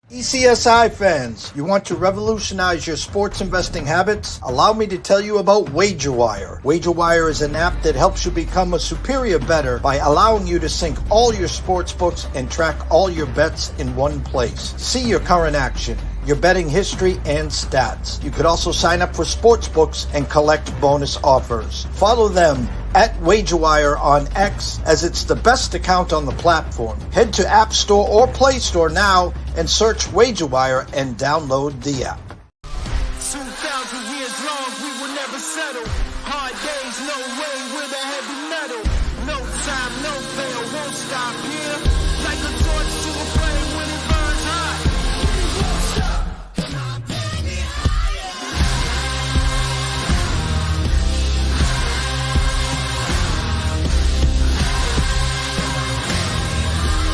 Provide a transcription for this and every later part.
TPCSI fans, you want to revolutionize your sports investing habits? Allow me to tell you about WagerWire. WagerWire is an app that helps you become a superior bettor by allowing you to sync all your sports books and track all your bets in one place. See your current action, your betting history, and stats. You could also sign up for sports books and collect bonus offers. Follow them at WagerWire on X, as it's the best account on the platform. Head to App Store or Play Store now and search WagerWire and download the app. 2,000 years long, we will never settle. Hard days, no way, with a heavy metal. No time, no fail, won't stop here. Like a torch to a flame when it burns hot. We won't stop. Come on, baby, higher. Like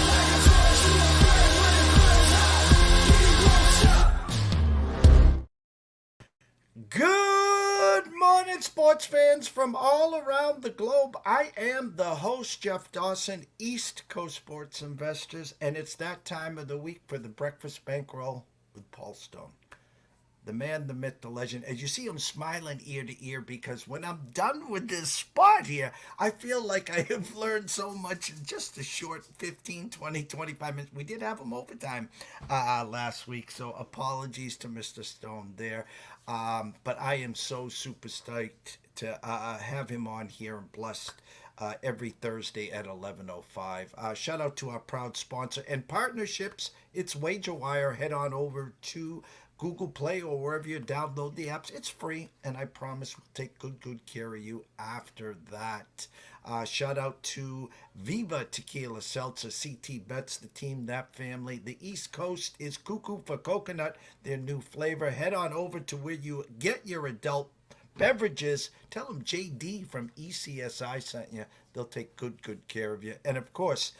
a torch to a flame when it burns hot. We won't stop. Good morning, sports fans from all around the globe. I am the host, Jeff Dawson, East Coast Sports Investors, and it's that time of the week for the Breakfast Bankroll with Paul Stone. The man, the myth, the legend. As you see, I'm smiling ear to ear because when I'm done with this spot here, I feel like I have learned so much in just a short 15, 20, 25 minutes. We did have him overtime last week, so apologies to Mr. Stone there. But I am so super stoked to have him on here and blessed every Thursday at 11:05. Shout out to our proud sponsor and partnerships. It's WagerWire. Head on over to Google Play or wherever you download the apps. It's free, and I promise we'll take good care of you after that. Shout out to Viva Tequila Seltzer, CT Bets, the team, that family. The East Coast is Cuckoo for Coconut, their new flavor. Head on over to where you get your adult beverages. Tell them JD from ECSI sent you. They'll take good care of you. And of course,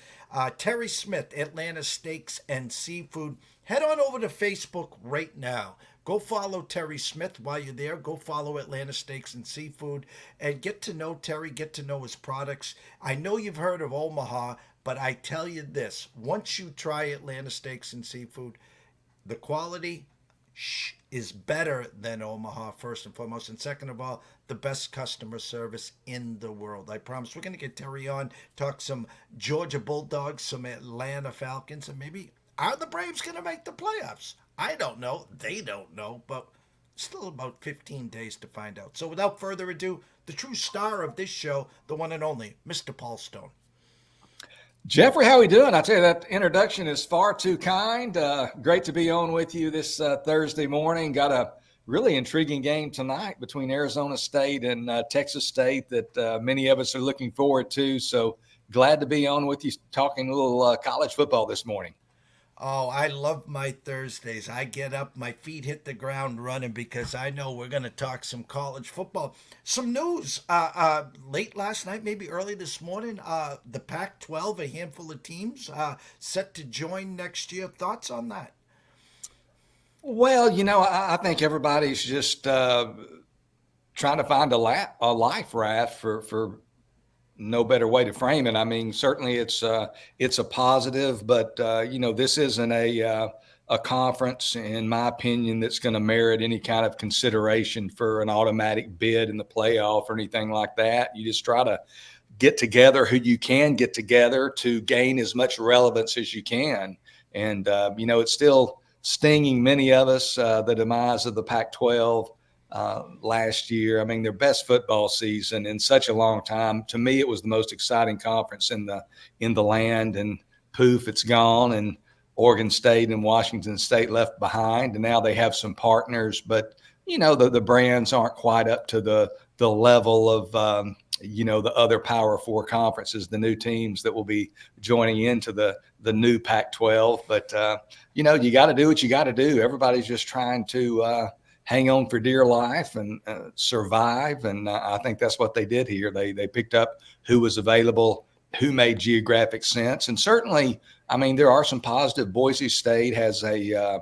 Terry Smith, Atlanta Steaks and Seafood. Head on over to Facebook right now. Go follow Terry Smith while you're there. Go follow Atlanta Steaks and Seafood and get to know Terry, get to know his products. I know you've heard of Omaha, but I tell you this, once you try Atlanta Steaks and Seafood, the quality is better than Omaha, first and foremost. And second of all, the best customer service in the world. I promise. We're going to get Terry on, talk some Georgia Bulldogs, some Atlanta Falcons, and maybe are the Braves going to make the playoffs? I don't know. They don't know, but still about 15 days to find out. So without further ado, the true star of this show, the one and only, Mr. Paul Stone. Jeffrey, how are we doing? I tell you, that introduction is far too kind. Great to be on with you this Thursday morning. Got a really intriguing game tonight between Arizona State and Texas State that many of us are looking forward to. So glad to be on with you talking a little college football this morning. Oh, I love my Thursdays. I get up, my feet hit the ground running because I know we're going to talk some college football. Some news late last night, maybe early this morning, the Pac-12, a handful of teams set to join next year. Thoughts on that? Well, I think everybody's just trying to find a life raft for no better way to frame it. I mean, certainly it's a positive, but this isn't a conference, in my opinion, that's going to merit any kind of consideration for an automatic bid in the playoff or anything like that. You just try to get together who you can get together to gain as much relevance as you can. And, it's still stinging many of us, the demise of the Pac-12 last year. I mean, their best football season in such a long time. To me, it was the most exciting conference in the land, and poof, it's gone. And Oregon State and Washington State left behind, and now they have some partners, but the brands aren't quite up to the level of the other Power Four conferences, the new teams that will be joining into the new Pac-12. But you got to do what you got to do. Everybody's just trying to hang on for dear life and survive. And I think that's what they did here. They picked up who was available, who made geographic sense. And certainly, I mean, there are some positive. Boise State has a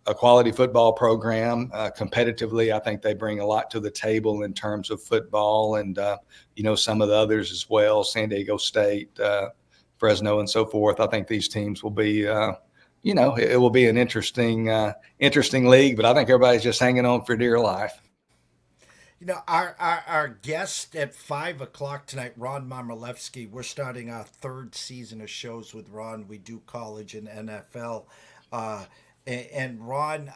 quality football program. Competitively, I think they bring a lot to the table in terms of football and, some of the others as well, San Diego State, Fresno, and so forth. I think these teams will be it will be an interesting league, but I think everybody's just hanging on for dear life. Our guest at 5 o'clock tonight, Ron Marmolevsky. We're starting our third season of shows with Ron. We do college and NFL. And Ron,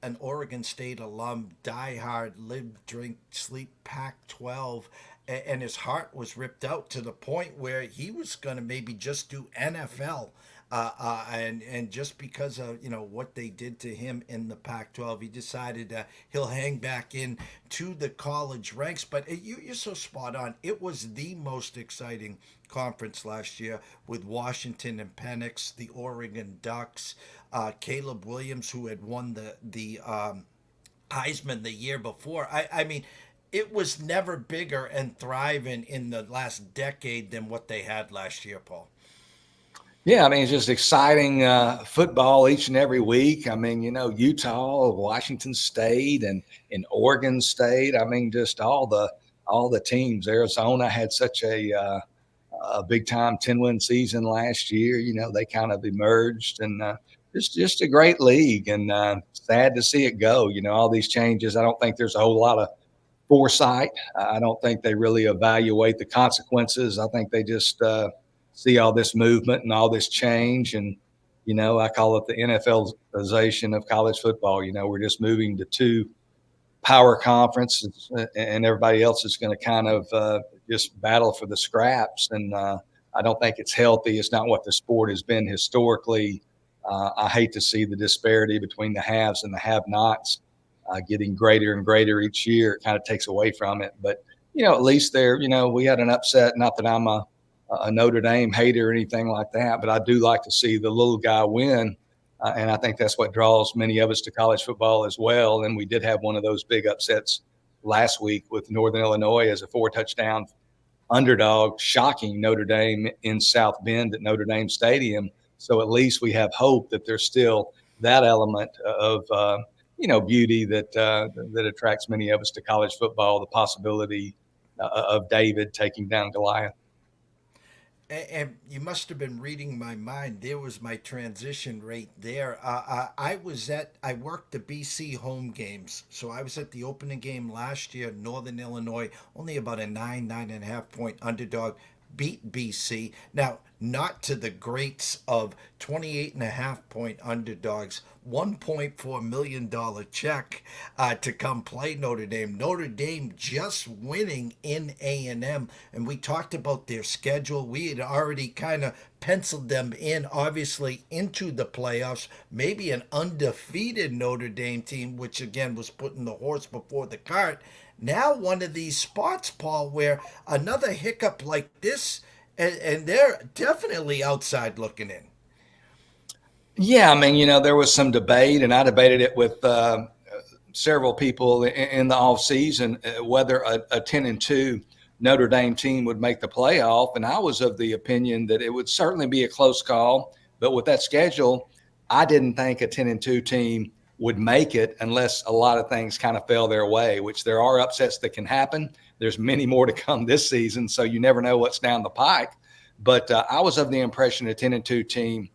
an Oregon State alum, diehard, live, drink, sleep, Pac-12, and his heart was ripped out to the point where he was going to maybe just do NFL. And just because of what they did to him in the Pac-12, he decided he'll hang back in to the college ranks. But you're so spot on. It was the most exciting conference last year with Washington and Penix, the Oregon Ducks, Caleb Williams, who had won the Heisman the year before. I mean, it was never bigger and thriving in the last decade than what they had last year, Paul. Yeah, I mean, it's just exciting football each and every week. I mean, Utah, Washington State, and Oregon State. I mean, just all the teams. Arizona had such a big time 10-win season last year. They kind of emerged, and just a great league. And sad to see it go. All these changes. I don't think there's a whole lot of foresight. I don't think they really evaluate the consequences. I think they just see all this movement and all this change. And, I call it the NFLization of college football. We're just moving to two power conferences, and everybody else is going to kind of just battle for the scraps. And I don't think it's healthy. It's not what the sport has been historically. I hate to see the disparity between the haves and the have-nots getting greater and greater each year. It kind of takes away from it. But, at least there, we had an upset. Not that I'm a Notre Dame hater or anything like that, but I do like to see the little guy win. And I think that's what draws many of us to college football as well. And we did have one of those big upsets last week with Northern Illinois as a 4-touchdown underdog, shocking Notre Dame in South Bend at Notre Dame Stadium. So at least we have hope that there's still that element of, beauty that attracts many of us to college football, the possibility of David taking down Goliath. And you must have been reading my mind. There was my transition right there. I worked the BC home games. So I was at the opening game last year, Northern Illinois, only about a 9.5 point underdog, beat BC. Now, not to the greats of 28.5 point underdogs, $1.4 million check to come play Notre Dame. Notre Dame just winning in A&M. And we talked about their schedule. We had already kind of penciled them in, obviously, into the playoffs. Maybe an undefeated Notre Dame team, which again was putting the horse before the cart. Now one of these spots, Paul, where another hiccup like this, and they're definitely outside looking in. Yeah, I mean, there was some debate, and I debated it with several people in the offseason, whether a 10-2 Notre Dame team would make the playoff. And I was of the opinion that it would certainly be a close call. But with that schedule, I didn't think a 10-2 team would make it unless a lot of things kind of fell their way, which there are upsets that can happen. There's many more to come this season, so you never know what's down the pike. But I was of the impression a 10-2 team,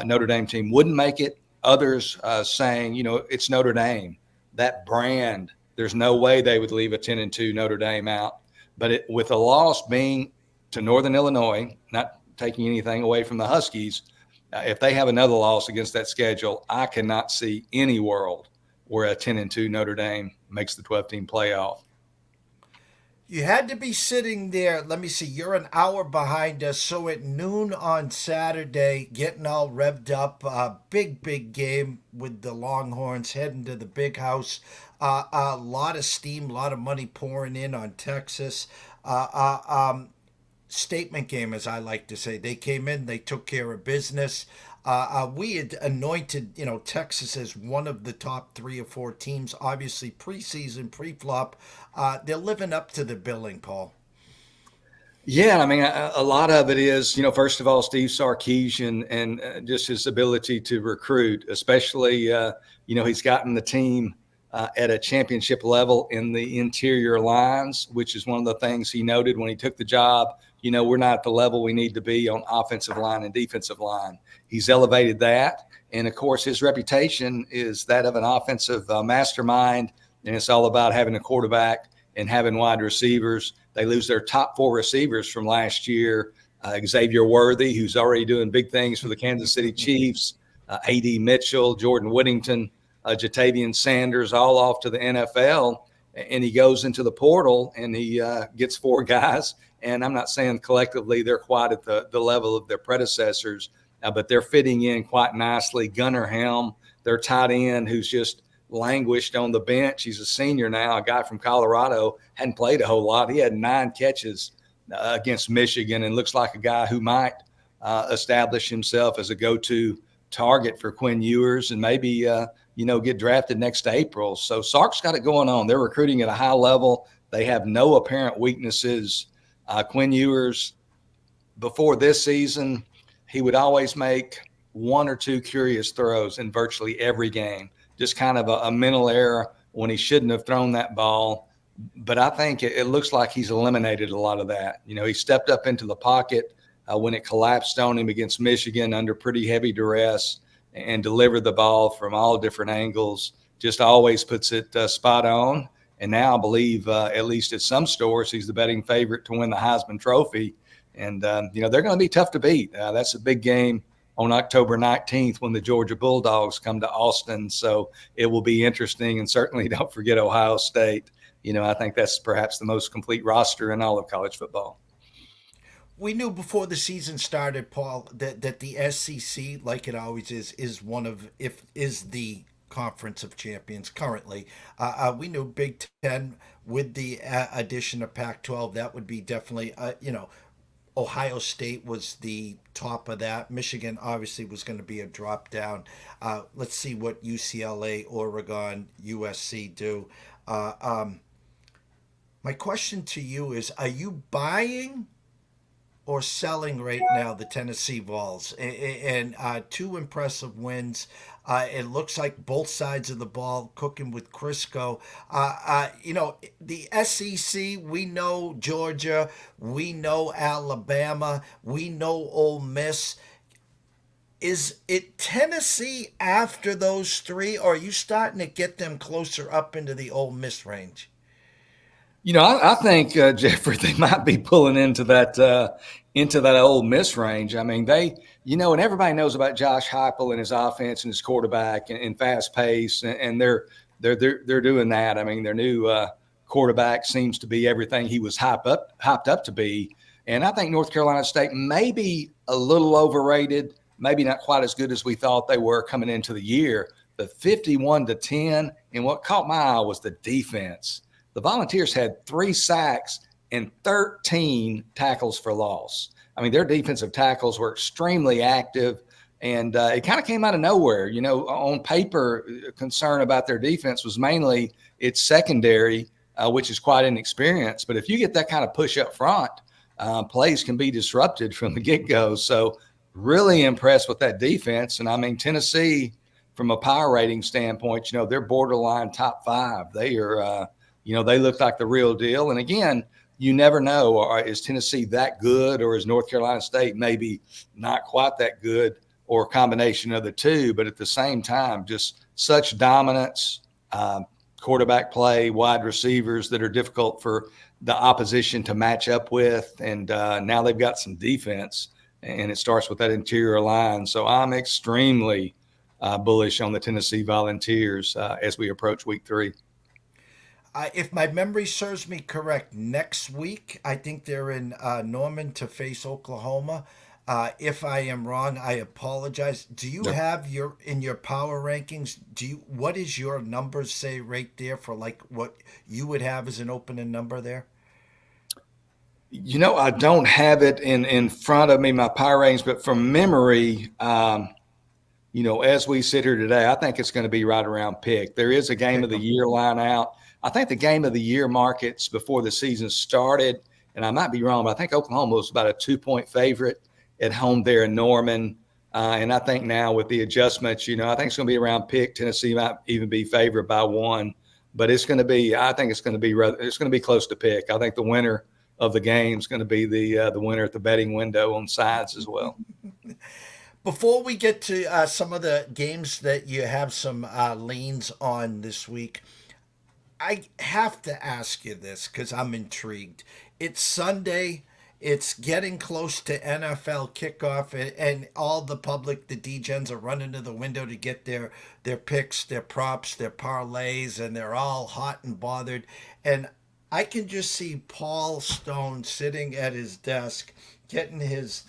Notre Dame team, wouldn't make it. Others saying, it's Notre Dame, that brand. There's no way they would leave a 10-2 Notre Dame out. But with a loss being to Northern Illinois, not taking anything away from the Huskies, if they have another loss against that schedule, I cannot see any world where a 10-2 Notre Dame makes the 12-team playoff. You had to be sitting there. Let me see. You're an hour behind us. So at noon on Saturday, getting all revved up. Big game with the Longhorns heading to the big house. A lot of steam, a lot of money pouring in on Texas. Statement game, as I like to say. They came in, they took care of business. We had anointed, Texas as one of the top 3 or 4 teams. Obviously, preseason, pre-flop, they're living up to the billing, Paul. Yeah, I mean, a lot of it is, first of all, Steve Sarkisian and just his ability to recruit, especially, he's gotten the team at a championship level in the interior lines, which is one of the things he noted when he took the job. we're not at the level we need to be on offensive line and defensive line. He's elevated that. And of course, his reputation is that of an offensive mastermind. And it's all about having a quarterback and having wide receivers. They lose their top 4 receivers from last year. Xavier Worthy, who's already doing big things for the Kansas City Chiefs, A.D. Mitchell, Jordan Whittington, Jatavian Sanders, all off to the NFL. And he goes into the portal and he gets 4 guys. And I'm not saying collectively they're quite at the level of their predecessors, but they're fitting in quite nicely. Gunnar Helm, their tight end, who's just languished on the bench. He's a senior now, a guy from Colorado, hadn't played a whole lot. He had 9 catches against Michigan and looks like a guy who might establish himself as a go-to target for Quinn Ewers and maybe, get drafted next April. So Sark's got it going on. They're recruiting at a high level. They have no apparent weaknesses. Quinn Ewers, before this season, he would always make 1 or 2 curious throws in virtually every game, just kind of a mental error when he shouldn't have thrown that ball. But I think it looks like he's eliminated a lot of that. He stepped up into the pocket when it collapsed on him against Michigan under pretty heavy duress and delivered the ball from all different angles, just always puts it spot on. And now I believe, at least at some stores, he's the betting favorite to win the Heisman Trophy. And, they're going to be tough to beat. That's a big game on October 19th when the Georgia Bulldogs come to Austin. So it will be interesting. And certainly don't forget Ohio State. I think that's perhaps the most complete roster in all of college football. We knew before the season started, Paul, that the SEC, like it always is the Conference of Champions currently. We knew Big Ten with the addition of Pac-12, that would be definitely, Ohio State was the top of that. Michigan obviously was going to be a drop down. Let's see what UCLA, Oregon, USC do. My question to you is, are you buying or selling right now the Tennessee Vols? And 2 impressive wins. It looks like both sides of the ball cooking with Crisco. The SEC, we know Georgia, we know Alabama, we know Ole Miss. Is it Tennessee after those 3, or are you starting to get them closer up into the Ole Miss range? I think, Jeffrey, they might be pulling into that Ole Miss range. I mean, and everybody knows about Josh Heupel and his offense and his quarterback and fast pace, and they're doing that. I mean, their new quarterback seems to be everything he was hyped up to be. And I think North Carolina State may be a little overrated, maybe not quite as good as we thought they were coming into the year. But 51-10, and what caught my eye was the defense. The Volunteers had 3 sacks and 13 tackles for loss. I mean, their defensive tackles were extremely active, and it kind of came out of nowhere. On paper, concern about their defense was mainly its secondary, which is quite inexperienced. But if you get that kind of push up front, plays can be disrupted from the get-go. So really impressed with that defense. And, I mean, Tennessee, from a power rating standpoint, they're borderline top 5. They are they look like the real deal. And again, you never know, is Tennessee that good, or is North Carolina State maybe not quite that good, or a combination of the two? But at the same time, just such dominance, quarterback play, wide receivers that are difficult for the opposition to match up with. And now they've got some defense, and it starts with that interior line. So I'm extremely bullish on the Tennessee Volunteers as we approach week 3. If my memory serves me correct, next week I think they're in Norman to face Oklahoma. If I am wrong, I apologize. Do you have in your power rankings? What is your numbers say right there for like what you would have as an opening number there? I don't have it in front of me, my power rankings, but from memory, as we sit here today, I think it's going to be right around pick. There is a game of the year line out. I think the game of the year markets before the season started, and I might be wrong, but I think Oklahoma was about a 2-point favorite at home there in Norman. And I think now with the adjustments, I think it's going to be around pick. Tennessee might even be favored by 1, but I think it's going to be close to pick. I think the winner of the game is going to be the winner at the betting window on sides as well. Before we get to some of the games that you have some leans on this week, I have to ask you this because I'm intrigued. It's Sunday. It's getting close to NFL kickoff, and all the public, the DGens, are running to the window to get their picks, their props, their parlays, and they're all hot and bothered. And I can just see Paul Stone sitting at his desk, getting his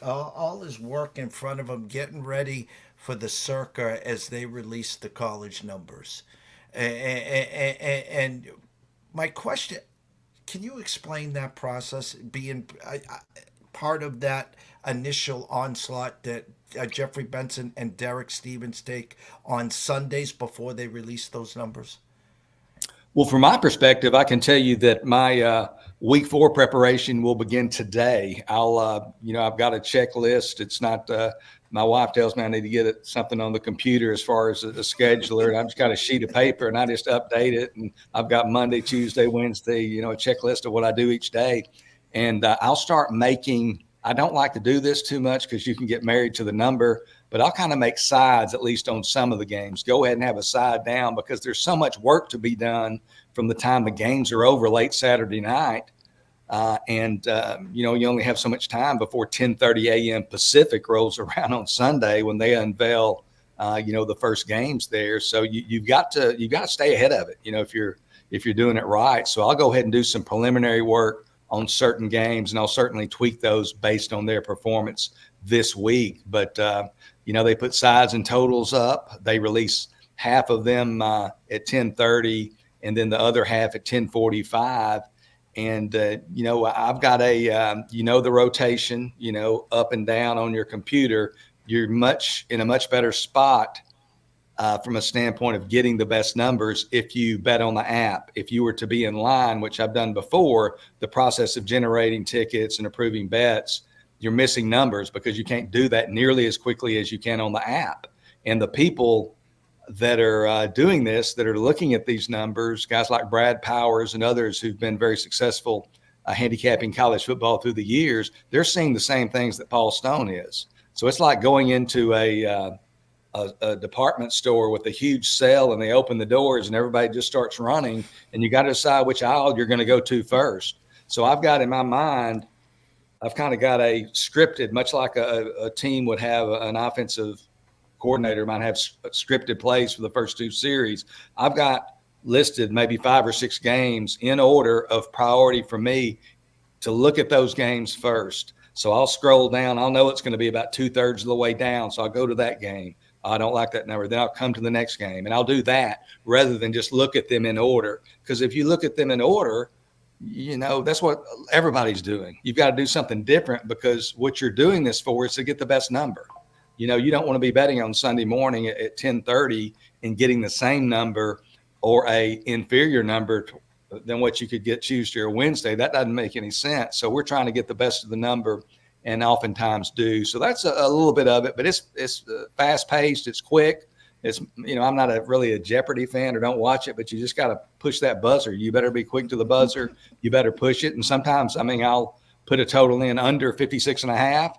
all his work in front of him, getting ready for the circa as they release the college numbers. And my question, can you explain that process, being part of that initial onslaught that Jeffrey Benson and Derek Stevens take on Sundays before they release those numbers? Well, from my perspective, I can tell you that my week 4 preparation will begin today. I've got a checklist. It's not, my wife tells me I need to get something on the computer as far as a scheduler. And I've just got a sheet of paper and I just update it. And I've got Monday, Tuesday, Wednesday, a checklist of what I do each day. And I'll start making, I don't like to do this too much because you can get married to the number, but I'll kind of make sides, at least on some of the games. Go ahead and have a side down because there's so much work to be done from the time the games are over late Saturday night. You only have so much time before 10:30 a.m. Pacific rolls around on Sunday when they unveil, the first games there. So you've got to stay ahead of it, if you're doing it right. So I'll go ahead and do some preliminary work on certain games, and I'll certainly tweak those based on their performance this week. But, they put sides and totals up. They release half of them at 10:30 and then the other half at 10:45. And, I've got the rotation, up and down on your computer. You're in a much better spot from a standpoint of getting the best numbers if you bet on the app. If you were to be in line, which I've done before, the process of generating tickets and approving bets, you're missing numbers because you can't do that nearly as quickly as you can on the app. And the people that are doing this, that are looking at these numbers, guys like Brad Powers and others who've been very successful handicapping college football through the years, they're seeing the same things that Paul Stone is. So it's like going into a department store with a huge sale and they open the doors and everybody just starts running and you got to decide which aisle you're going to go to first. So I've got in my mind, I've kind of got a scripted, much like a team would have an offensive coordinator might have scripted plays for the first 2 series. I've got listed maybe 5 or 6 games in order of priority for me to look at those games first. So I'll scroll down. I'll know it's going to be about 2/3 of the way down. So I'll go to that game. I don't like that number. Then I'll come to the next game and I'll do that rather than just look at them in order. Because if you look at them in order, that's what everybody's doing. You've got to do something different because what you're doing this for is to get the best number. You don't want to be betting on Sunday morning at 10:30 and getting the same number or a inferior number than what you could get Tuesday or Wednesday. That doesn't make any sense. So we're trying to get the best of the number and oftentimes do. So that's a little bit of it, but it's fast paced. It's quick. It's, I'm not really a Jeopardy fan or don't watch it, but you just got to push that buzzer. You better be quick to the buzzer. You better push it. And sometimes, I'll put a total in under 56.5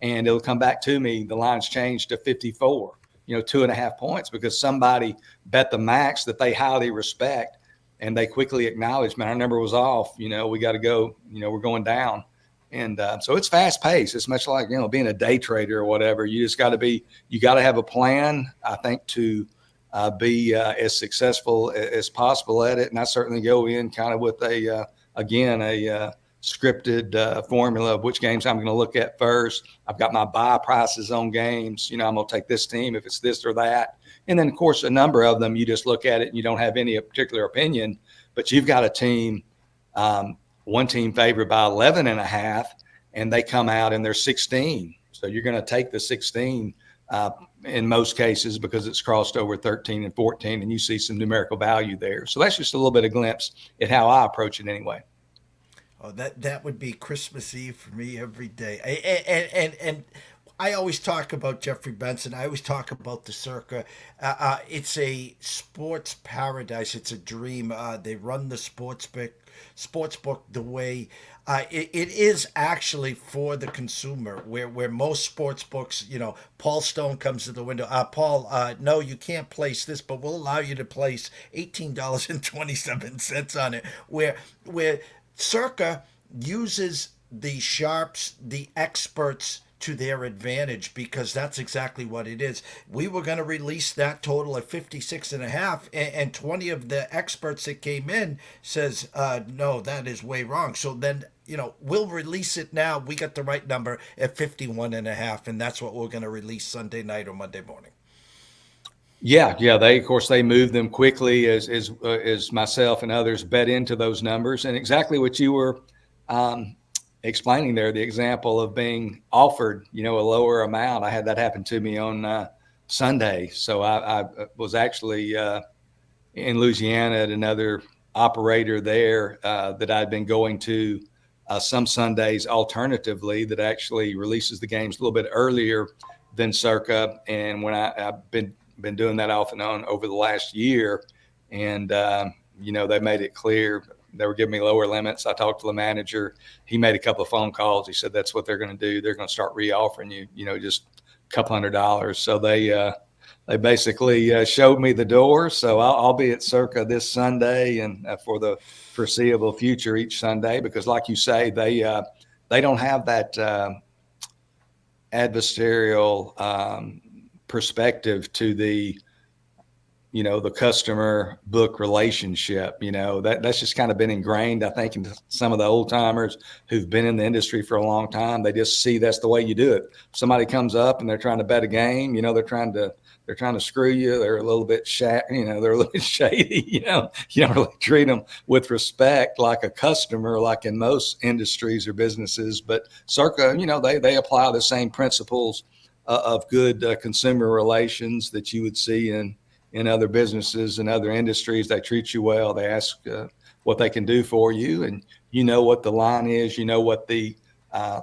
and it'll come back to me. The line's changed to 54, 2.5 points because somebody bet the max that they highly respect and they quickly acknowledge, man, our number was off. We got to go, we're going down. And so it's fast paced. It's much like, being a day trader or whatever. You just got to have a plan, I think, to be as successful as possible at it. And I certainly go in kind of with a scripted formula of which games I'm going to look at first. I've got my buy prices on games. I'm going to take this team if it's this or that. And then, of course, a number of them, you just look at it and you don't have any particular opinion, but you've got a team, one team favored by 11.5, and they come out and they're 16. So you're going to take the 16 in most cases because it's crossed over 13 and 14, and you see some numerical value there. So that's just a little bit of glimpse at how I approach it anyway. Oh, that would be Christmas Eve for me every day. And I always talk about Jeffrey Benson. I always talk about the Circa. It's a sports paradise. It's a dream. They run the sports book the way it is actually for the consumer. Where most sports books, Paul Stone comes to the window. Paul, no, you can't place this, but we'll allow you to place $18.27 on it. Where Circa uses the sharps, the experts to their advantage, because that's exactly what it is. We were going to release that total at 56 and a half, and 20 of the experts that came in says, no, that is way wrong. So then, we'll release it now. We got the right number at 51 and a half, and that's what we're going to release Sunday night or Monday morning. Yeah. They moved them quickly as myself and others bet into those numbers, and exactly what you were explaining there, the example of being offered, a lower amount. I had that happen to me on Sunday. So I was actually in Louisiana at another operator there that I'd been going to some Sundays alternatively, that actually releases the games a little bit earlier than Circa. And when I've been doing that off and on over the last year, and they made it clear. They were giving me lower limits. I talked to the manager. He made a couple of phone calls. He said, that's what they're going to do. They're going to start re-offering you, just a couple $100. So they basically showed me the door. So I'll be at Circa this Sunday and for the foreseeable future each Sunday, because like you say, they don't have that adversarial perspective to the customer book relationship. That's just kind of been ingrained, I think, in some of the old timers who've been in the industry for a long time. They just see that's the way you do it. If somebody comes up and they're trying to bet a game, they're trying to screw you. They're a little bit they're a little bit shady. You don't really treat them with respect like a customer, like in most industries or businesses. But Circa, they apply the same principles of good consumer relations that you would see in other businesses and other industries. They treat you well. They ask what they can do for you, and what the line is, what the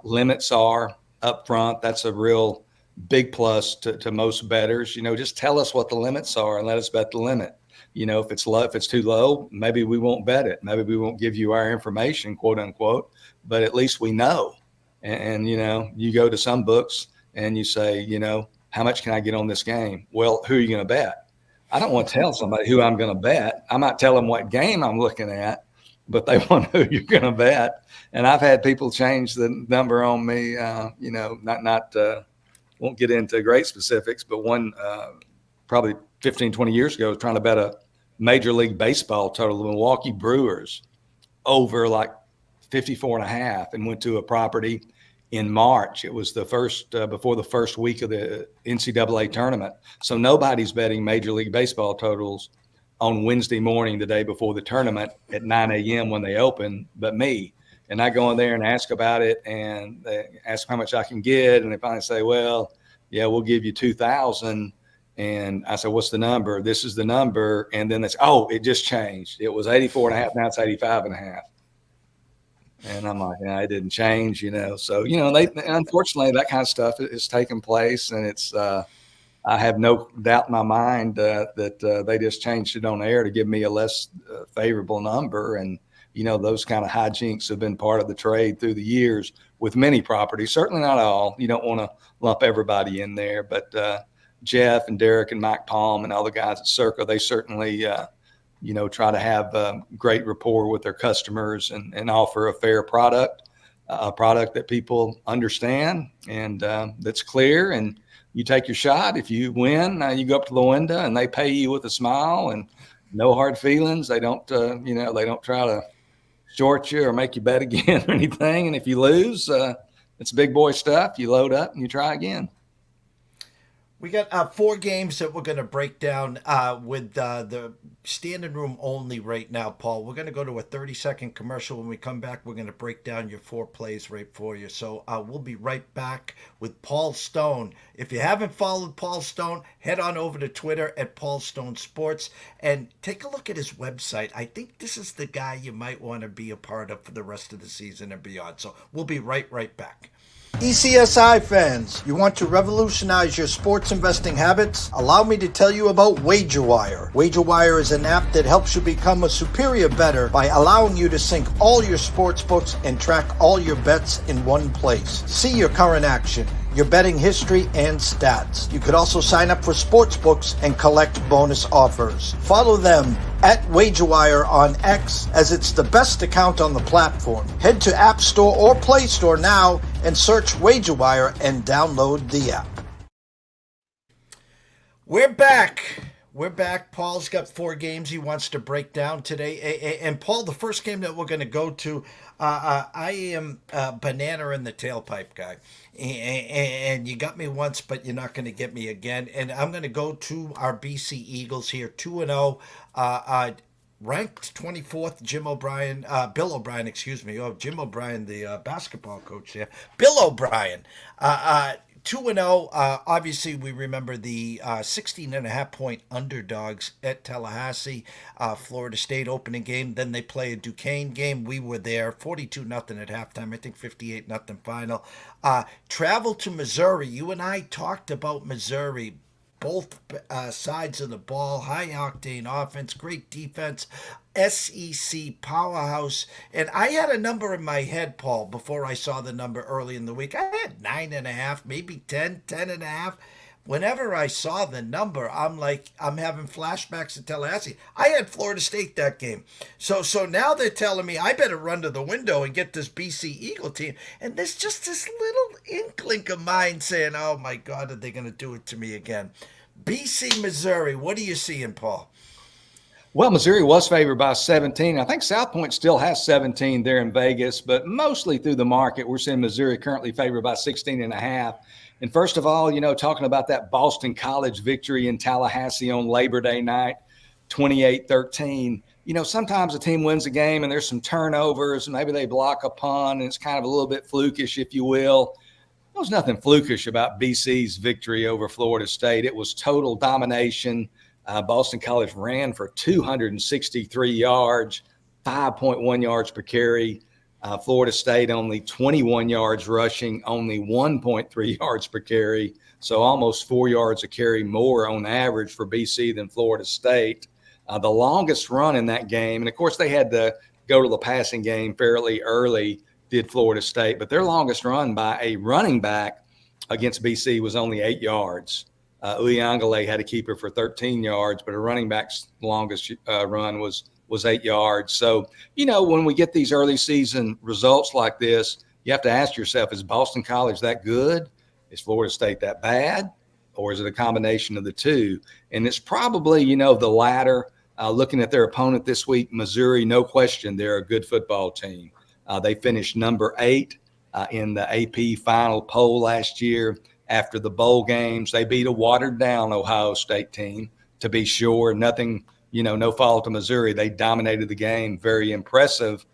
limits are up front. That's a real big plus to most bettors. Just tell us what the limits are and let us bet the limit. If it's low, if it's too low, maybe we won't bet it. Maybe we won't give you our information, quote unquote, but at least we know. And you go to some books and you say, how much can I get on this game? Well, who are you going to bet? I don't want to tell somebody who I'm going to bet. I might tell them what game I'm looking at, but they want to know who you're going to bet. And I've had people change the number on me, won't get into great specifics, but one probably 15, 20 years ago was trying to bet a Major League Baseball total, the Milwaukee Brewers, over like 54 and a half, and went to a property in March. It was the first before the first week of the NCAA tournament. So nobody's betting Major League Baseball totals on Wednesday morning, the day before the tournament at 9 a.m. when they open, but me. And I go in there and ask about it, and they ask how much I can get. And they finally say, well, yeah, we'll give you 2,000. And I said, what's the number? This is the number. And then they say, oh, it just changed. It was 84 and a half. Now it's 85 and a half. And I'm like, it didn't change, So, they unfortunately, that kind of stuff is taking place. And it's, I have no doubt in my mind that they just changed it on air to give me a less favorable number. And, those kind of hijinks have been part of the trade through the years with many properties, certainly not all. You don't want to lump everybody in there. But Jeff and Derek and Mike Palm and all the guys at Circa, they certainly try to have great rapport with their customers and offer a fair product, a product that people understand and that's clear. And you take your shot. If you win, you go up to the window and they pay you with a smile and no hard feelings. They don't, they don't try to short you or make you bet again or anything. And if you lose, it's big boy stuff. You load up and you try again. We got 4 games that we're going to break down with the standing room only right now, Paul. We're going to go to a 30-second commercial. When we come back, we're going to break down your 4 plays right for you. So we'll be right back with Paul Stone. If you haven't followed Paul Stone, head on over to Twitter at Paul Stone Sports and take a look at his website. I think this is the guy you might want to be a part of for the rest of the season and beyond. So we'll be right back. ECSI fans, you want to revolutionize your sports investing habits? Allow me to tell you about WagerWire. WagerWire is an app that helps you become a superior bettor by allowing you to sync all your sports books and track all your bets in one place. See your current action, your betting history, and stats. You could also sign up for sports books and collect bonus offers. Follow them at WagerWire on X, as it's the best account on the platform. Head to App Store or Play Store now and search WagerWire and download the app. We're back. Paul's got 4 games he wants to break down today. And Paul, the first game that we're going to go to, I am a banana in the tailpipe guy. And you got me once, but you're not going to get me again. And I'm going to go to our BC Eagles here, 2-0. Ranked 24th, Bill O'Brien, excuse me. Oh, Jim O'Brien, the basketball coach there. Bill O'Brien. 2-0. Obviously, we remember the 16.5-point underdogs at Tallahassee. Florida State opening game. Then they play a Duquesne game. We were there. 42-0 at halftime. I think 58-0 final. Travel to Missouri. You and I talked about Missouri. Both sides of the ball, high-octane offense, great defense, SEC powerhouse. And I had a number in my head, Paul, before I saw the number early in the week. I had 9.5, maybe 10.5. Whenever I saw the number, I'm having flashbacks to Tallahassee. I had Florida State that game. So now they're telling me I better run to the window and get this BC Eagle team. And there's just this little inkling of mine saying, oh my God, are they going to do it to me again? BC, Missouri, what are you seeing, Paul? Well, Missouri was favored by 17. I think South Point still has 17 there in Vegas, but mostly through the market, we're seeing Missouri currently favored by 16.5. And first of all, talking about that Boston College victory in Tallahassee on Labor Day night, 28-13. Sometimes a team wins a game and there's some turnovers, and maybe they block a punt, and it's kind of a little bit flukish, if you will. There was nothing flukish about BC's victory over Florida State. It was total domination. Boston College ran for 263 yards, 5.1 yards per carry. Florida State only 21 yards rushing, only 1.3 yards per carry. So almost 4 yards a carry more on average for BC than Florida State. The longest run in that game, and of course they had to go to the passing game fairly early, did Florida State, but their longest run by a running back against BC was only 8 yards. Uyangale had a keeper for 13 yards, but a running back's longest run was 8 yards. So, when we get these early season results like this, you have to ask yourself, is Boston College that good? Is Florida State that bad? Or is it a combination of the two? And it's probably, the latter. Looking at their opponent this week, Missouri, no question, they're a good football team. They finished number 8 in the AP final poll last year. After the bowl games, they beat a watered-down Ohio State team, to be sure. Nothing, no fault of Missouri. They dominated the game, very impressive.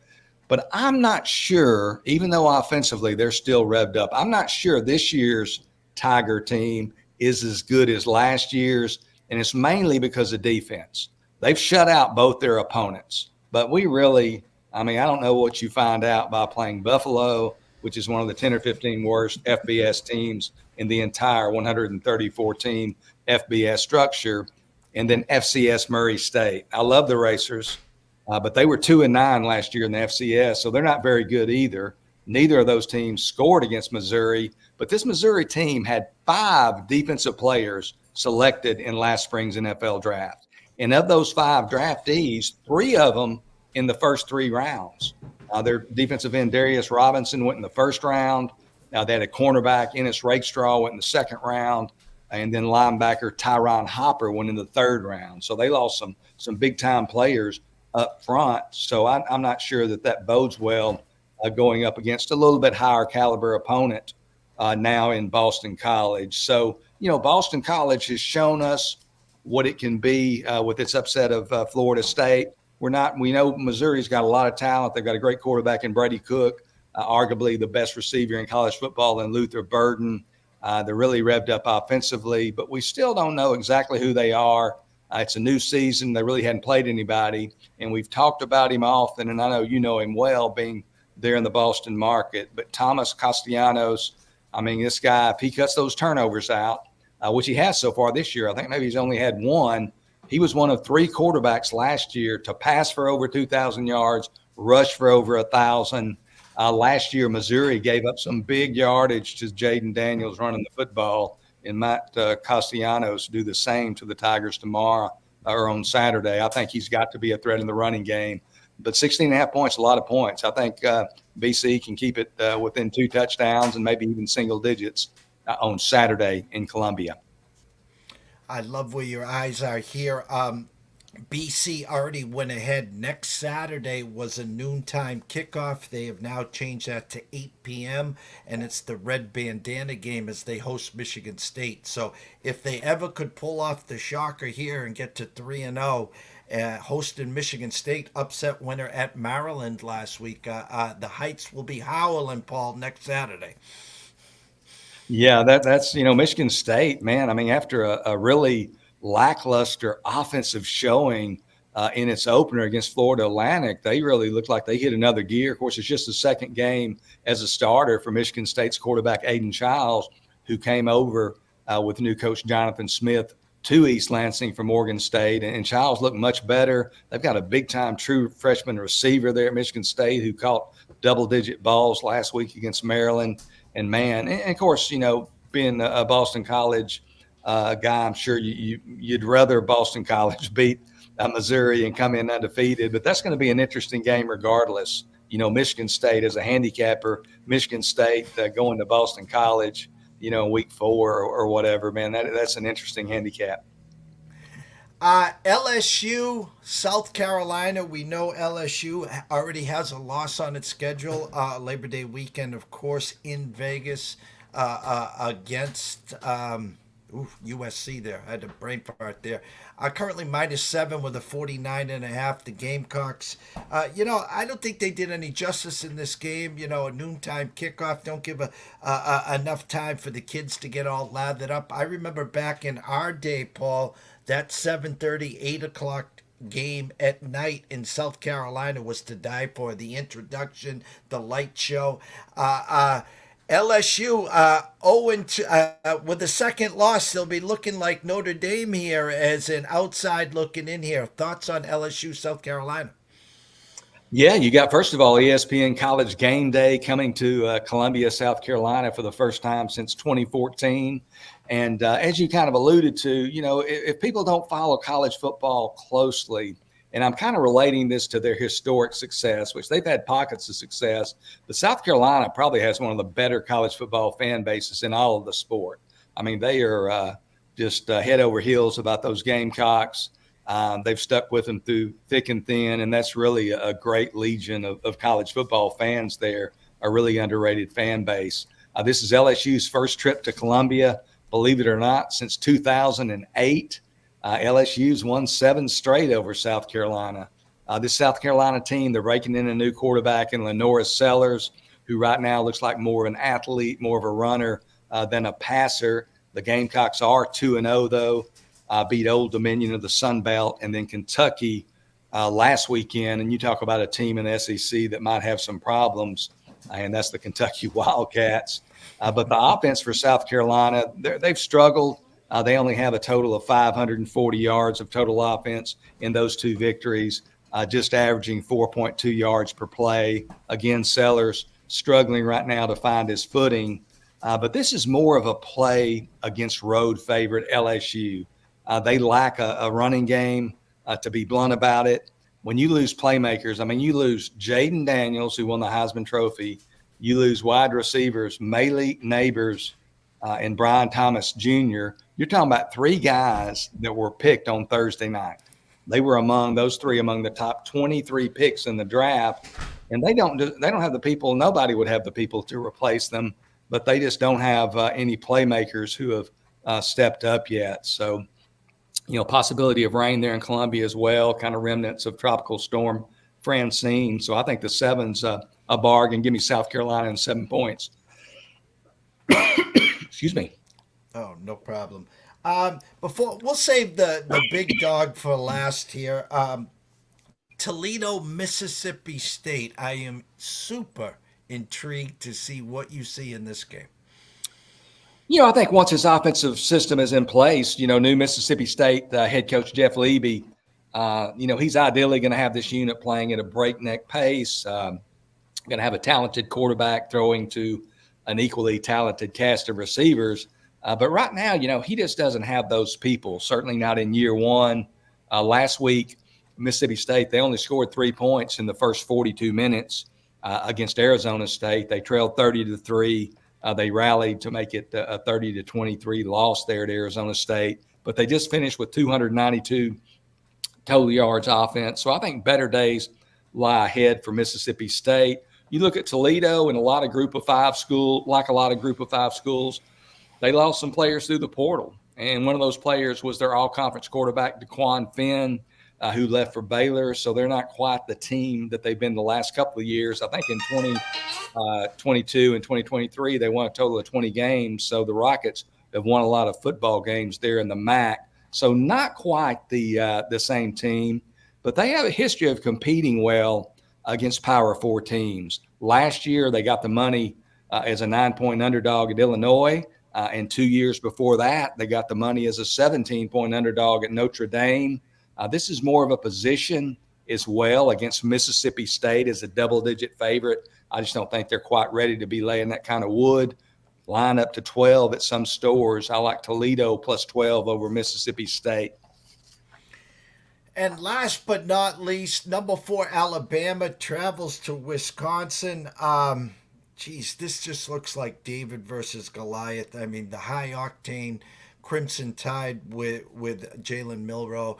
But I'm not sure, even though offensively they're still revved up, I'm not sure this year's Tiger team is as good as last year's, and it's mainly because of defense. They've shut out both their opponents. But we really, I don't know what you find out by playing Buffalo, which is one of the 10 or 15 worst FBS teams in the entire 134-team FBS structure, and then FCS Murray State. I love the Racers, but they were 2-9 last year in the FCS, so they're not very good either. Neither of those teams scored against Missouri, but this Missouri team had 5 defensive players selected in last spring's NFL draft. And of those 5 draftees, 3 of them in the first 3 rounds. Their defensive end, Darius Robinson, went in the first round. They had a cornerback, Ennis Rakestraw, went in the second round. And then linebacker Tyron Hopper went in the third round. So they lost some big-time players up front. So I'm not sure that bodes well going up against a little bit higher caliber opponent now in Boston College. So, Boston College has shown us what it can be with its upset of Florida State. We know Missouri's got a lot of talent. They've got a great quarterback in Brady Cook, arguably the best receiver in college football in Luther Burden. They're really revved up offensively, but we still don't know exactly who they are. It's a new season. They really hadn't played anybody, and we've talked about him often, and I know you know him well, being there in the Boston market. But Thomas Castellanos, I mean, this guy, if he cuts those turnovers out, which he has so far this year, I think maybe he's only had one. He was one of 3 quarterbacks last year to pass for over 2,000 yards, rush for over 1,000. Last year, Missouri gave up some big yardage to Jaden Daniels running the football, and Matt Castellanos do the same to the Tigers tomorrow or on Saturday. I think he's got to be a threat in the running game. But 16.5 points, a lot of points. I think BC can keep it within 2 touchdowns and maybe even single digits on Saturday in Columbia. I love where your eyes are here. BC already went ahead. Next Saturday was a noontime kickoff. They have now changed that to 8 p.m. and it's the red bandana game as they host Michigan State. So if they ever could pull off the shocker here and get to 3-0, hosting Michigan State, upset winner at Maryland last week, the Heights will be howling, Paul, next Saturday. Yeah, that's Michigan State, man. I mean, after a really lackluster offensive showing in its opener against Florida Atlantic, they really looked like they hit another gear. Of course, it's just the second game as a starter for Michigan State's quarterback Aiden Childs, who came over with new coach Jonathan Smith to East Lansing from Oregon State. And Childs looked much better. They've got a big-time true freshman receiver there at Michigan State who caught double-digit balls last week against Maryland. And, man, and of course, being a Boston College guy, I'm sure you'd rather Boston College beat Missouri and come in undefeated. But that's going to be an interesting game regardless. Michigan State as a handicapper, Michigan State going to Boston College, week 4 or whatever, man, that's an interesting handicap. LSU, South Carolina. We know LSU already has a loss on its schedule. Labor Day weekend, of course, in Vegas against USC there. I had a brain fart there. Currently -7 with a 49.5. The Gamecocks. I don't think they did any justice in this game. A noontime kickoff. Don't give enough time for the kids to get all lathered up. I remember back in our day, Paul, that 7:30, 8 o'clock game at night in South Carolina was to die for. The introduction, the light show. LSU 0-2 with the second loss. They'll be looking like Notre Dame here as an outside looking in here. Thoughts on LSU, South Carolina? Yeah, you got, first of all, ESPN College Game Day coming to Columbia, South Carolina for the first time since 2014. And as you kind of alluded to, if people don't follow college football closely, and I'm kind of relating this to their historic success, which they've had pockets of success, but South Carolina probably has one of the better college football fan bases in all of the sport. I mean, they are just head over heels about those Gamecocks. They've stuck with them through thick and thin, and that's really a great legion of college football fans there, a really underrated fan base. This is LSU's first trip to Columbia, believe it or not, since 2008. LSU's won 7 straight over South Carolina. This South Carolina team, they're raking in a new quarterback in Lenoris Sellers, who right now looks like more of an athlete, more of a runner than a passer. The Gamecocks are 2-0, though. Beat Old Dominion of the Sun Belt and then Kentucky last weekend. And you talk about a team in the SEC that might have some problems, and that's the Kentucky Wildcats. But the offense for South Carolina, they've struggled. They only have a total of 540 yards of total offense in those 2 victories, just averaging 4.2 yards per play. Again, Sellers struggling right now to find his footing. But this is more of a play against road favorite LSU. They lack a running game, to be blunt about it. When you lose playmakers, I mean, you lose Jaden Daniels, who won the Heisman Trophy. You lose wide receivers Malik Neighbors and Brian Thomas Jr. You're talking about 3 guys that were picked on Thursday night. They were among the top 23 picks in the draft, and they don't have the people. Nobody would have the people to replace them, but they just don't have any playmakers who have stepped up yet. So, possibility of rain there in Columbia as well, kind of remnants of Tropical Storm Francine. So I think the 7's a bargain. Give me South Carolina and 7 points. Excuse me. Oh, no problem. Before we'll save the big dog for last here. Toledo, Mississippi State. I am super intrigued to see what you see in this game. I think once his offensive system is in place, new Mississippi State head coach Jeff Levy, he's ideally going to have this unit playing at a breakneck pace. Going to have a talented quarterback throwing to an equally talented cast of receivers. But right now, he just doesn't have those people, certainly not in year one. Last week, Mississippi State, they only scored 3 points in the first 42 minutes against Arizona State. They trailed 30-3. They rallied to make it a 30-23 loss there at Arizona State. But they just finished with 292 total yards offense. So I think better days lie ahead for Mississippi State. You look at Toledo and a lot of group of five schools, they lost some players through the portal. And one of those players was their all-conference quarterback, DeQuan Finn, who left for Baylor. So they're not quite the team that they've been the last couple of years. I think in 2022 and 2023, they won a total of 20 games. So the Rockets have won a lot of football games there in the MAC. So not quite the same team, but they have a history of competing well against Power 4 teams. Last year, they got the money as a 9-point underdog at Illinois. And 2 years before that, they got the money as a 17-point underdog at Notre Dame. This is more of a position as well against Mississippi State as a double-digit favorite. I just don't think they're quite ready to be laying that kind of wood. Line up to 12 at some stores. I like Toledo plus 12 over Mississippi State. And last but not least, number 4 Alabama travels to Wisconsin. This just looks like David versus Goliath. I mean, the high octane Crimson Tide with Jalen Milroe,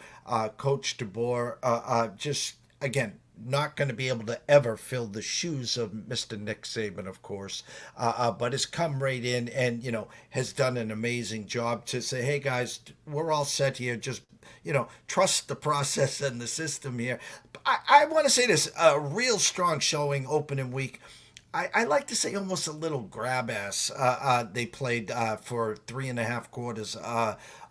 Coach DeBoer, just again not going to be able to ever fill the shoes of Mr. Nick Saban, of course, but has come right in and has done an amazing job to say, hey guys, we're all set here. Just trust the process and the system here. I want to say this, a real strong showing opening week. I like to say almost a little grab ass. They played for 3.5 quarters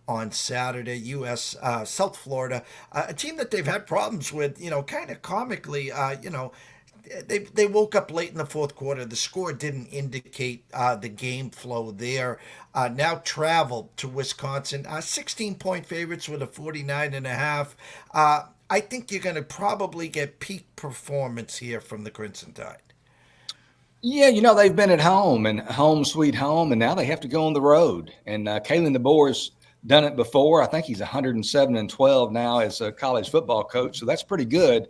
on Saturday, South Florida, a team that they've had problems with, kind of comically, they woke up late in the fourth quarter. The score didn't indicate the game flow there. Now traveled to Wisconsin, 16-point favorites with a 49.5. I think you're going to probably get peak performance here from the Crimson Tide. Yeah, they've been at home and home sweet home, and now they have to go on the road. And Kalen DeBoer's done it before. I think he's 107-12 now as a college football coach, so that's pretty good.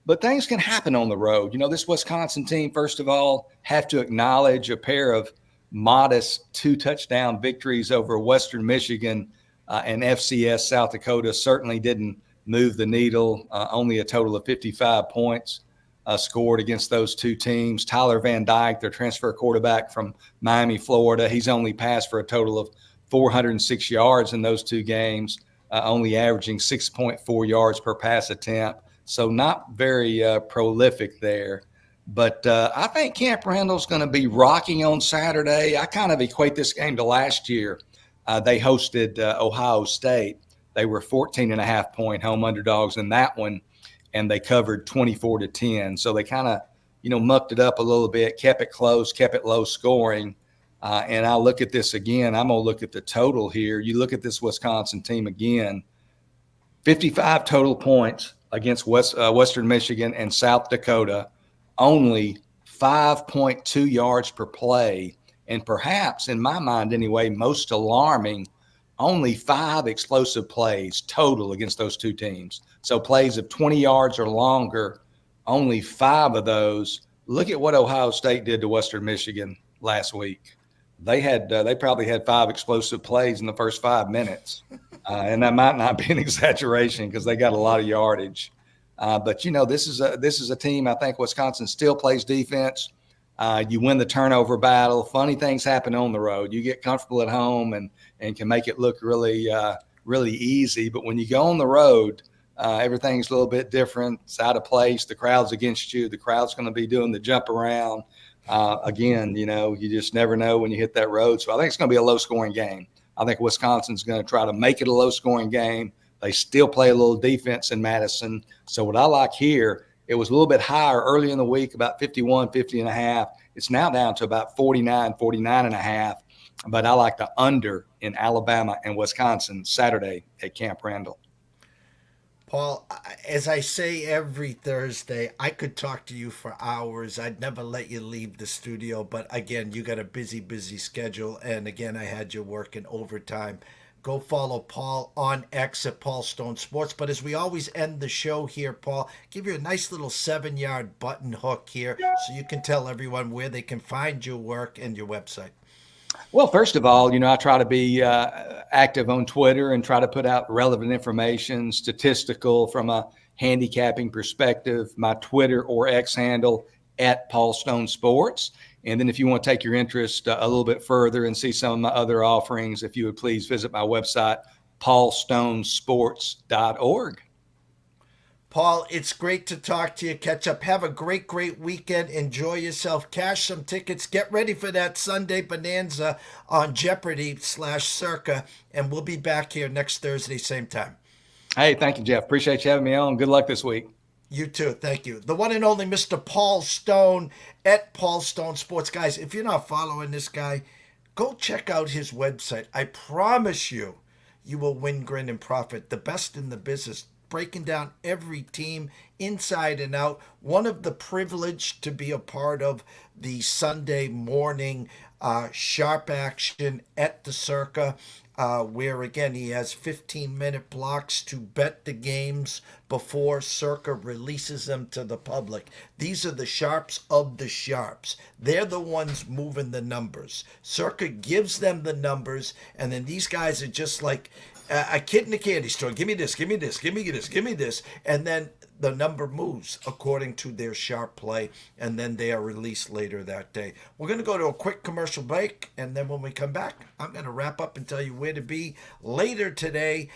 But things can happen on the road. This Wisconsin team, first of all, have to acknowledge a pair of modest 2-touchdown victories over Western Michigan and FCS South Dakota. Certainly didn't move the needle. Only a total of 55 points scored against those two teams. Tyler Van Dyke, their transfer quarterback from Miami, Florida, he's only passed for a total of 406 yards in those two games, only averaging 6.4 yards per pass attempt. So not very prolific there. But I think Camp Randall's going to be rocking on Saturday. I kind of equate this game to last year. They hosted Ohio State. They were 14.5-point home underdogs in that one, and they covered 24-10. So they kind of, mucked it up a little bit, kept it close, kept it low scoring. And I'll look at this again. I'm going to look at the total here. You look at this Wisconsin team again, 55 total points against Western Michigan and South Dakota, only 5.2 yards per play. And perhaps, in my mind anyway, most alarming, only 5 explosive plays total against those two teams. So plays of 20 yards or longer, only 5 of those. Look at what Ohio State did to Western Michigan last week. They probably had 5 explosive plays in the first 5 minutes. And that might not be an exaggeration because they got a lot of yardage. But this is a team. I think Wisconsin still plays defense. You win the turnover battle. Funny things happen on the road. You get comfortable at home and can make it look really, really easy. But when you go on the road, everything's a little bit different. It's out of place. The crowd's against you. The crowd's going to be doing the jump around. Again, you just never know when you hit that road. So I think it's going to be a low-scoring game. I think Wisconsin's going to try to make it a low-scoring game. They still play a little defense in Madison. So what I like here, it was a little bit higher early in the week, about 50.5. It's now down to about 49.5. but I like the under in Alabama and Wisconsin Saturday at Camp Randall. Paul, as I say every Thursday, I could talk to you for hours. I'd never let you leave the studio. But again, you got a busy schedule. And again, I had you working overtime. Go follow Paul on X at Paul Stone Sports. But as we always end the show here, Paul, give you a nice little 7-yard button hook here so you can tell everyone where they can find your work and your website. Well, first of all, I try to be active on Twitter and try to put out relevant information, statistical from a handicapping perspective. My Twitter or X handle at Paul Stone Sports. And then if you want to take your interest a little bit further and see some of my other offerings, if you would please visit my website, paulstonesports.org. Paul, it's great to talk to you. Catch up. Have a great weekend. Enjoy yourself. Cash some tickets. Get ready for that Sunday bonanza on Jeopardy/Circa. And we'll be back here next Thursday, same time. Hey, thank you, Jeff. Appreciate you having me on. Good luck this week. You too. Thank you. The one and only Mr. Paul Stone at Paul Stone Sports. Guys, if you're not following this guy, go check out his website. I promise you, you will win, grin, and profit. The best in the business. Breaking down every team inside and out. One of the privilege to be a part of the Sunday morning sharp action at the Circa, where again he has 15-minute blocks to bet the games before Circa releases them to the public. These are the sharps of the sharps. They're the ones moving the numbers. Circa gives them the numbers, and then these guys are just like a kid in a candy store. Give me this, give me this, give me this, give me this. And then the number moves according to their sharp play, and then they are released later that day. We're going to go to a quick commercial break, and then when we come back, I'm going to wrap up and tell you where to be later today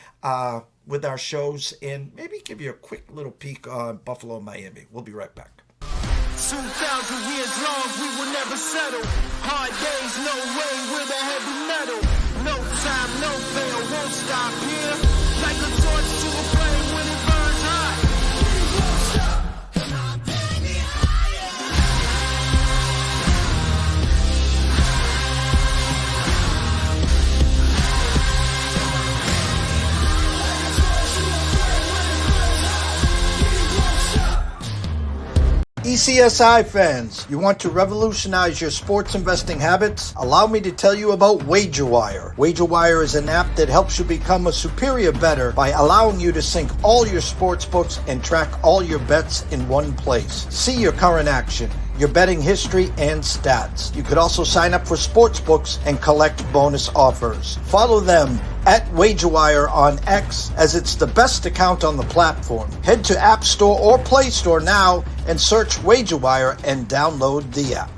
with our shows, and maybe give you a quick little peek on Buffalo, Miami. We'll be right back. 2,000 years long, we will never settle. Hard days, no way, with a heavy metal. No time, no fail, won't stop here. Like a torch to a flame when it burns hot. We won't stop, come on, take me higher. TPCSI fans, you want to revolutionize your sports investing habits? Allow me to tell you about WagerWire. WagerWire is an app that helps you become a superior bettor by allowing you to sync all your sports books and track all your bets in one place. See your current action, your betting history, and stats. You could also sign up for sports books and collect bonus offers. Follow them at WagerWire on X, as it's the best account on the platform. Head to App Store or Play Store now and search WagerWire and download the app.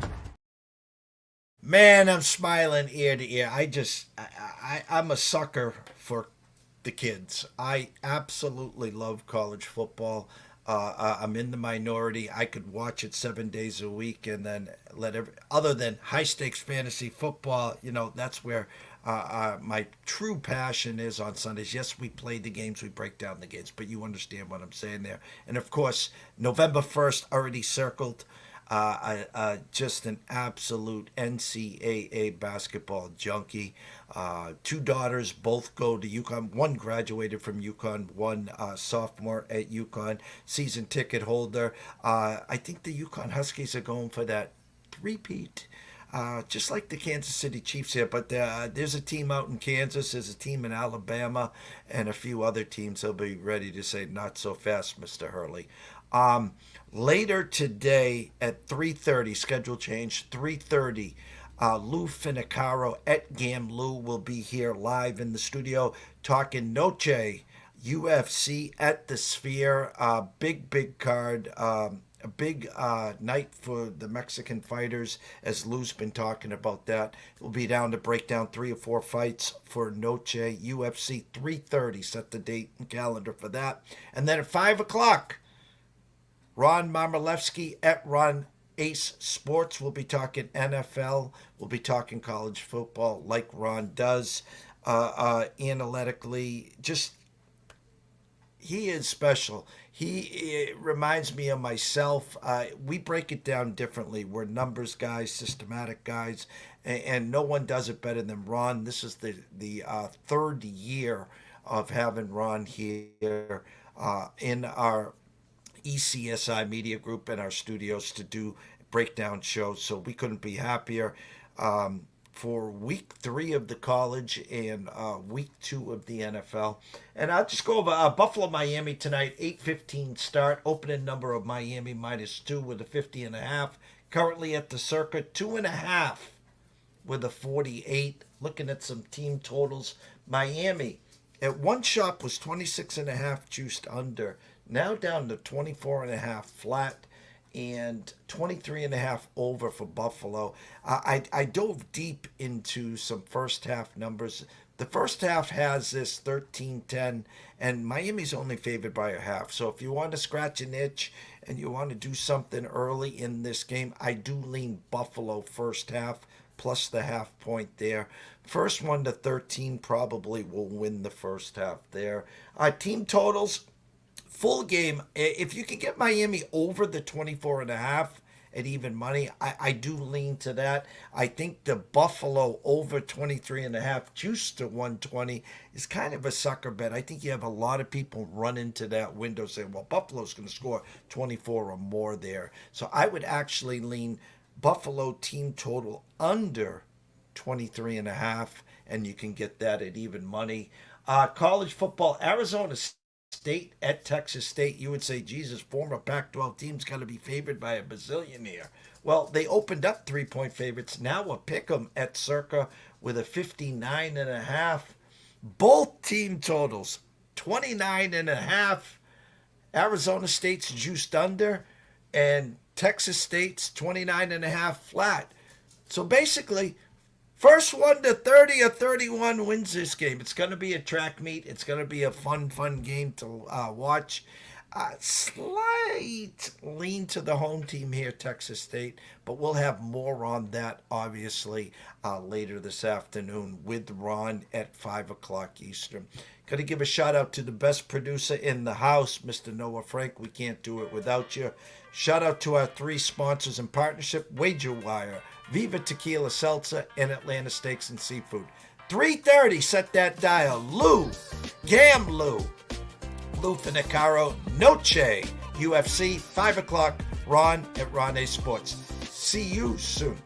Man, I'm smiling ear to ear. I'm a sucker for the kids. I absolutely love college football. I'm in the minority. I could watch it 7 days a week and then other than high stakes fantasy football, that's where my true passion is on Sundays. Yes, we play the games, we break down the games, but you understand what I'm saying there. And of course, November 1st already circled. Just an absolute NCAA basketball junkie. 2 daughters, both go to UConn. One graduated from UConn, one sophomore at UConn, season ticket holder. I think the UConn Huskies are going for that three-peat. Just like the Kansas City Chiefs here, but there's a team out in Kansas, there's a team in Alabama, and a few other teams will be ready to say, not so fast, Mr. Hurley. Later today at 3:30, schedule change, 3:30, Lou Finicaro at GamLou will be here live in the studio talking Noche, UFC at the Sphere, big card, a big night for the Mexican fighters, as Lou's been talking about that. We'll be down to break down 3 or 4 fights for Noche, UFC 3:30, set the date and calendar for that. And then at 5 o'clock, Ron Marmolewski at Ron Ace Sports. We'll be talking NFL. We'll be talking college football like Ron does, analytically. Just He is special. It reminds me of myself. We break it down differently. We're numbers guys, systematic guys, and no one does it better than Ron. This is the third year of having Ron here in our ECSI media group and our studios to do breakdown shows. So we couldn't be happier. For week 3 of the college and week 2 of the NFL. And I'll just go over Buffalo, Miami tonight, 8:15 start. Opening number of Miami -2 with a 50.5. Currently at the circa 2.5 with a 48. Looking at some team totals. Miami at one shop was 26.5 juiced under. Now down to 24.5 flat. And 23.5 over for Buffalo. I dove deep into some first half numbers. The first half has this 13-10, and Miami's only favored by a half. So if you want to scratch an itch and you want to do something early in this game, I do lean Buffalo first half plus the half point there. First one to 13 probably will win the first half there. Team totals. Full game, if you can get Miami over the 24.5 at even money, I do lean to that. I think the Buffalo over 23.5 juice to 120 is kind of a sucker bet. I think you have a lot of people run into that window saying, well, Buffalo's going to score 24 or more there. So I would actually lean Buffalo team total under 23.5, and you can get that at even money. College football, Arizona State at Texas State. You would say, Jesus, former Pac-12 team's got to be favored by a bazillion here. Well, they opened up 3-point favorites. Now a pick 'em at circa with a 59.5. Both team totals, 29.5. Arizona State's juiced under, and Texas State's 29.5 flat. So basically, first one to 30 or 31 wins this game. It's going to be a track meet. It's going to be a fun game to watch. Slight lean to the home team here, Texas State, but we'll have more on that, obviously, later this afternoon with Ron at 5 o'clock Eastern. Got to give a shout-out to the best producer in the house, Mr. Noah Frank. We can't do it without you. Shout-out to our 3 sponsors in partnership, Wager Wire, Viva Tequila Seltzer, and Atlanta Steaks and Seafood. 3:30, set that dial. Lou Finicaro, Noche, UFC, 5 o'clock, Ron at Ron A Sports. See you soon.